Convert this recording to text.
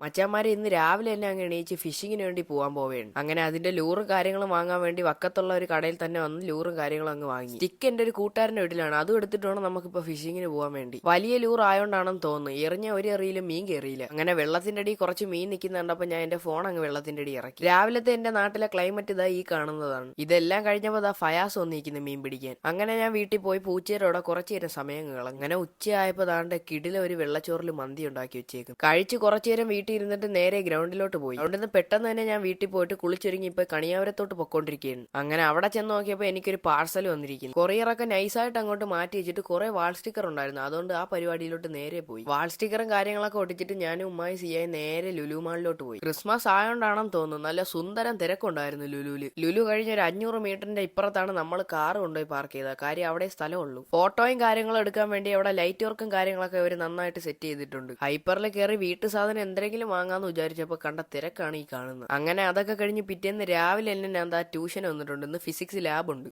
മച്ചാന്മാരെ ഇന്ന് രാവിലെ തന്നെ അങ്ങ് എണീച്ച് ഫിഷിങ്ങിന് വേണ്ടി പോകാൻ പോവുകയാണ്. അങ്ങനെ അതിന്റെ ലൂറും കാര്യങ്ങളും വാങ്ങാൻ വേണ്ടി വക്കത്തുള്ള ഒരു കടയിൽ തന്നെ വന്ന് ലൂറും കാര്യങ്ങളും അങ്ങ് വാങ്ങി. സ്റ്റിക്ക് എന്റെ ഒരു കൂട്ടുകാരന്റെ വീട്ടിലാണ്, അതും എടുത്തിട്ട് വേണം നമുക്കിപ്പോ ഫിഷിങ്ങിന് പോകാൻ വേണ്ടി. വലിയ ലൂർ ആയോണ്ടാണെന്ന് തോന്നുന്നു എറിഞ്ഞ ഒരു എറിയിലും മീൻ കയറിയില്ല. അങ്ങനെ വെള്ളത്തിന്റെ അടി കുറച്ച് മീൻ നിൽക്കുന്നുണ്ടപ്പോൾ ഞാൻ എന്റെ ഫോൺ അങ്ങ് വെള്ളത്തിന്റെ അടി ഇറക്കി. രാവിലത്തെ എന്റെ നാട്ടിലെ ക്ലൈമറ്റ് ഇതാ ഈ കാണുന്നതാണ്. ഇതെല്ലാം കഴിഞ്ഞപ്പോൾ ദാ ഫയാസ് വന്നിരിക്കുന്നു മീൻ പിടിക്കാൻ. അങ്ങനെ ഞാൻ വീട്ടിൽ പോയി പൂച്ചേരോടെ കുറച്ചു നേരം സമയം കളഞ്ഞു. അങ്ങനെ ഉച്ചയായപ്പോൾ ദാണ്ട് കിടില ഒരു വെള്ളച്ചോറിൽ മന്തി ഉണ്ടാക്കി വെച്ചേക്കും. കഴിച്ച് കുറച്ചു നേരം വീട്ടിൽ ഇരുന്നിട്ട് നേരെ ഗ്രൗണ്ടിലോട്ട് പോയി. അവിടെ നിന്ന് പെട്ടെന്ന് തന്നെ ഞാൻ വീട്ടിൽ പോയിട്ട് കുളിച്ചൊരുങ്ങി ഇപ്പൊ കണിയാവരത്തോട്ട് പൊക്കോണ്ടിരിക്കുകയാണ്. അങ്ങനെ അവിടെ ചെന്ന് നോക്കിയപ്പോൾ എനിക്കൊരു പാർസൽ വന്നിരിക്കുന്നു. കൊറിയറൊക്കെ നൈസായിട്ട് അങ്ങോട്ട് മാറ്റി വെച്ചിട്ട് കുറെ വാൾ സ്റ്റിക്കർ ഉണ്ടായിരുന്നു. അതുകൊണ്ട് ആ പരിപാടിയിലോട്ട് നേരെ പോയി. വാൾ സ്റ്റിക്കറും കാര്യങ്ങളൊക്കെ ഒട്ടിച്ചിട്ട് ഞാനും ഉമ്മായി സിയായി നേരെ ലുലു മാളിലോട്ട് പോയി. ക്രിസ്മസ് ആയോണ്ടാണെന്ന് തോന്നുന്നു നല്ല സുന്ദരം തിരക്കുണ്ടായിരുന്നു ലുലുവില്. ലുലു കഴിഞ്ഞ ഒരു 500 മീറ്ററിന്റെ ഇപ്പുറത്താണ് നമ്മൾ കാർ കൊണ്ടുപോയി പാർക്ക് ചെയ്തത്. കാര്യം അവിടെ സ്ഥലമുള്ളൂ. ഫോട്ടോയും കാര്യങ്ങളും എടുക്കാൻ വേണ്ടി അവിടെ ലൈറ്റ് വർക്കും കാര്യങ്ങളൊക്കെ അവർ നന്നായിട്ട് സെറ്റ് ചെയ്തിട്ടുണ്ട്. ഹൈപ്പറിൽ കയറി വീട്ടു സാധനം എന്തെങ്കിലും വാങ്ങാന്ന് വിചാരിച്ചപ്പോൾ കണ്ട തിരക്കാണ് ഈ കാണുന്നത്. അങ്ങനെ അതൊക്കെ കഴിഞ്ഞ് പിറ്റേന്ന് രാവിലെ തന്നെ ഞാൻ ട്യൂഷൻ വന്നിട്ടുണ്ട്. ഇന്ന് ഫിസിക്സ് ലാബ് ഉണ്ട്.